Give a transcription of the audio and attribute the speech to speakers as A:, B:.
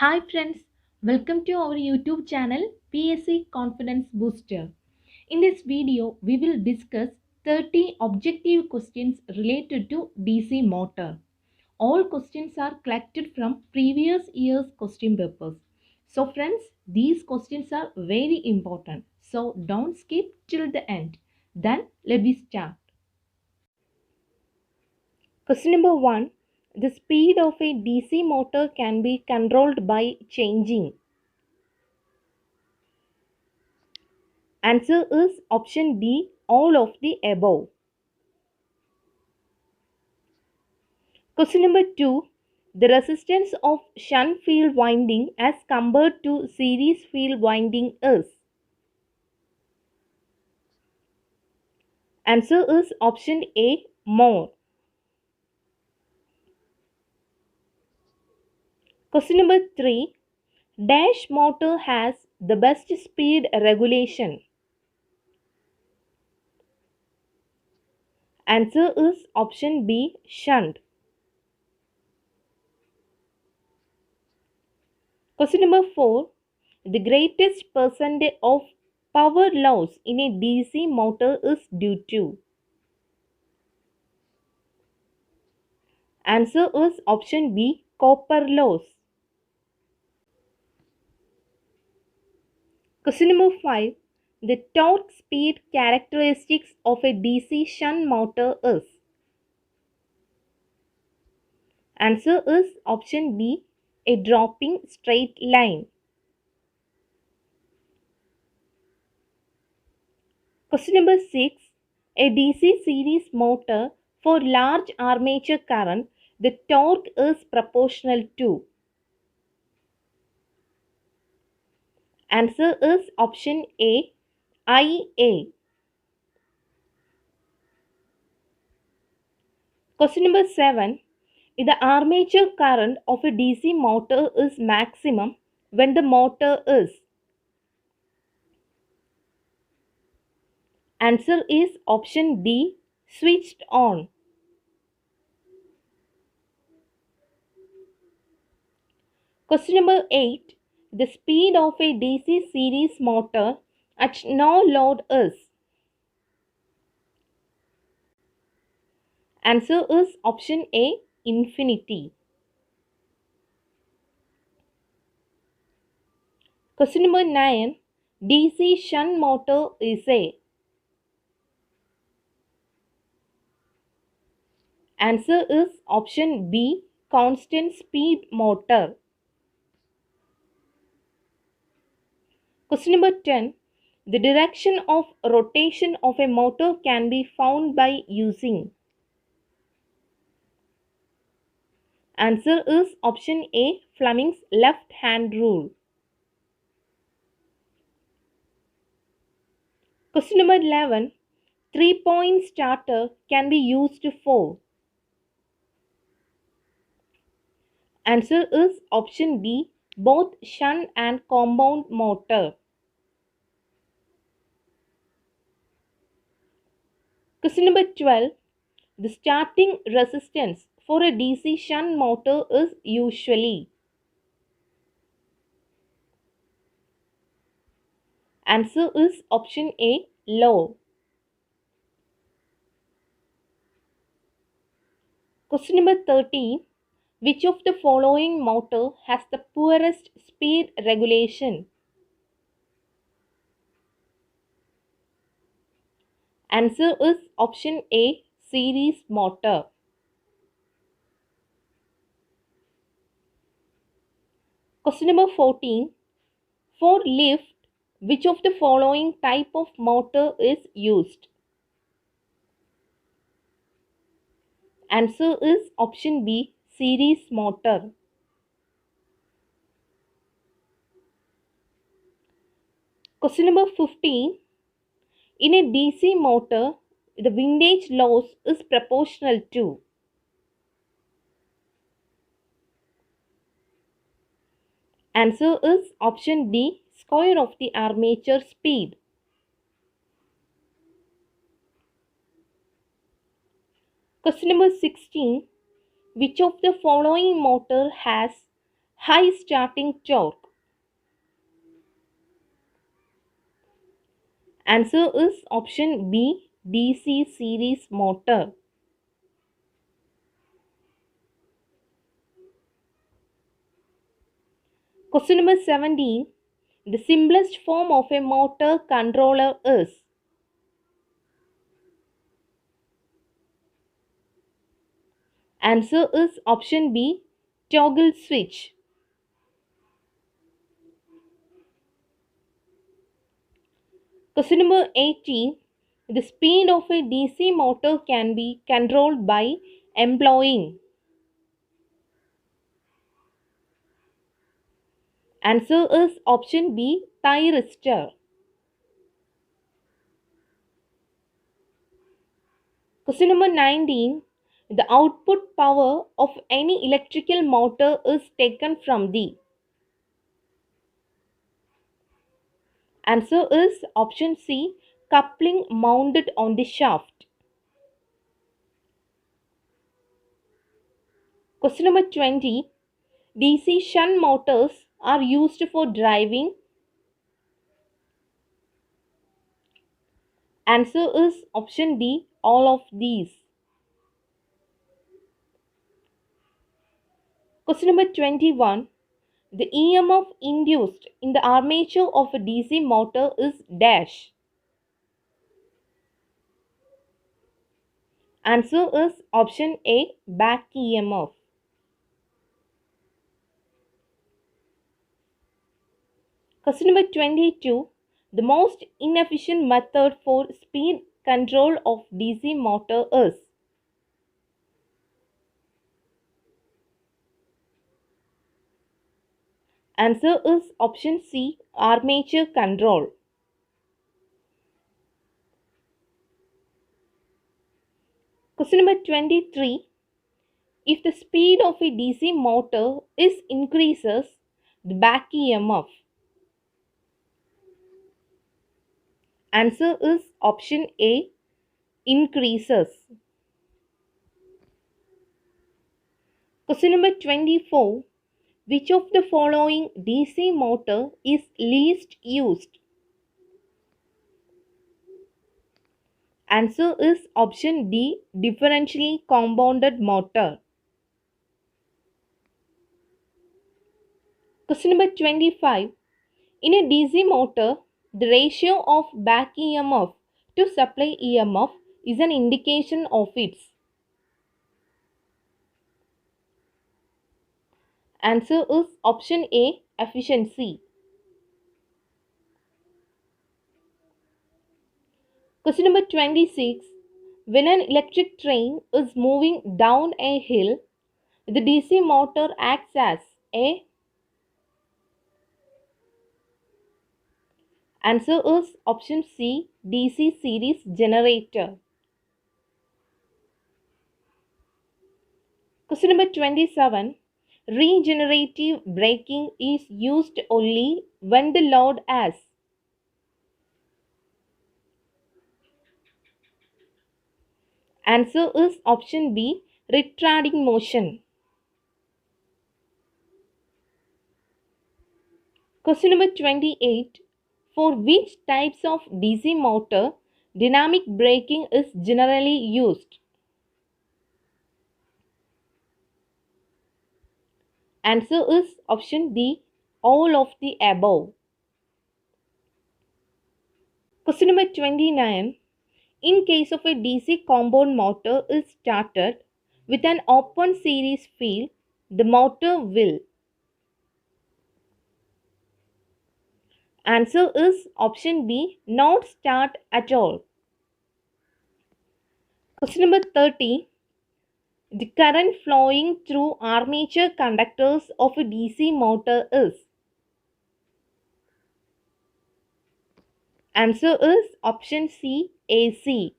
A: Hi friends, welcome to our YouTube channel PSC Confidence Booster. In this video, we will discuss 30 objective questions related to DC motor. All questions are collected from previous year's question papers. So friends, these questions are very important. So don't skip till the end. Then let me start. Question number 1. The speed of a DC motor can be controlled by changing. Answer is option B, all of the above. Question number 2. The resistance of shunt field winding as compared to series field winding is. Answer is option A, more. Question number 3. Dash motor has the best speed regulation. Answer is option B, shunt. Question number 4. The greatest percentage of power loss in a DC motor is due to. Answer is option B, copper loss. Question number 5. The torque speed characteristics of a DC shunt motor is. Answer is option B, a dropping straight line. Question number 6. A DC series motor for large armature current, the torque is proportional to. Answer is option A, IA. Question number 7. The armature current of a DC motor is maximum when the motor is. Answer is option D, switched on. Question number 8. The speed of a DC series motor at no load is. Answer is option A, infinity. Question number 9. DC shunt motor is a. Answer is option B, constant speed motor. Question number 10. The direction of rotation of a motor can be found by using. Answer is option A, Fleming's left hand rule. Question number 11. 3-point starter can be used for. Answer is option B, both shunt and compound motor. Question number 12. The starting resistance for a DC shunt motor is usually. Answer is option A, low. Question number 13. Which of the following motor has the poorest speed regulation? Answer is option A, series motor. Question number 14. For lift, which of the following type of motor is used? Answer is option B, series motor. Question number 15. In a DC motor, the windage loss is proportional to. Answer is option D, square of the armature speed. Question number 16. Which of the following motor has high starting torque? Answer is option B, DC series motor. Question number 17. The simplest form of a motor controller is? Answer is option B, toggle switch. Question number 18. The speed of a DC motor can be controlled by employing. Answer is option B, thyristor. Question number 19. The output power of any electrical motor is taken from the. Answer is option C, coupling mounted on the shaft. Question number 20. DC shunt motors are used for driving. Answer is option D, all of these. Question number 21. The EMF induced in the armature of a DC motor is dash. Answer is option A, back EMF. Question number 22. The most inefficient method for speed control of DC motor is? Answer is option C, armature control. Question number 23. If the speed of a DC motor is increases, the back EMF. Answer is option A, increases. Question number 24. Which of the following DC motor is least used? Answer is option D, differentially compounded motor. Question number 25. In a DC motor, the ratio of back EMF to supply EMF is an indication of its. Answer is option A, efficiency. Question number 26. When an electric train is moving down a hill, the DC motor acts as a. Answer is option C, DC series generator. Question number 27. Regenerative braking is used only when the load has. Answer is option B, retarding motion. Question number 28. For which types of DC motor dynamic braking is generally used? Answer is option D, all of the above. Question number 29. In case of a DC compound motor is started with an open series field, the motor will. Answer is option B, not start at all. Question number 30. The current flowing through armature conductors of a DC motor is. Answer is option C, AC.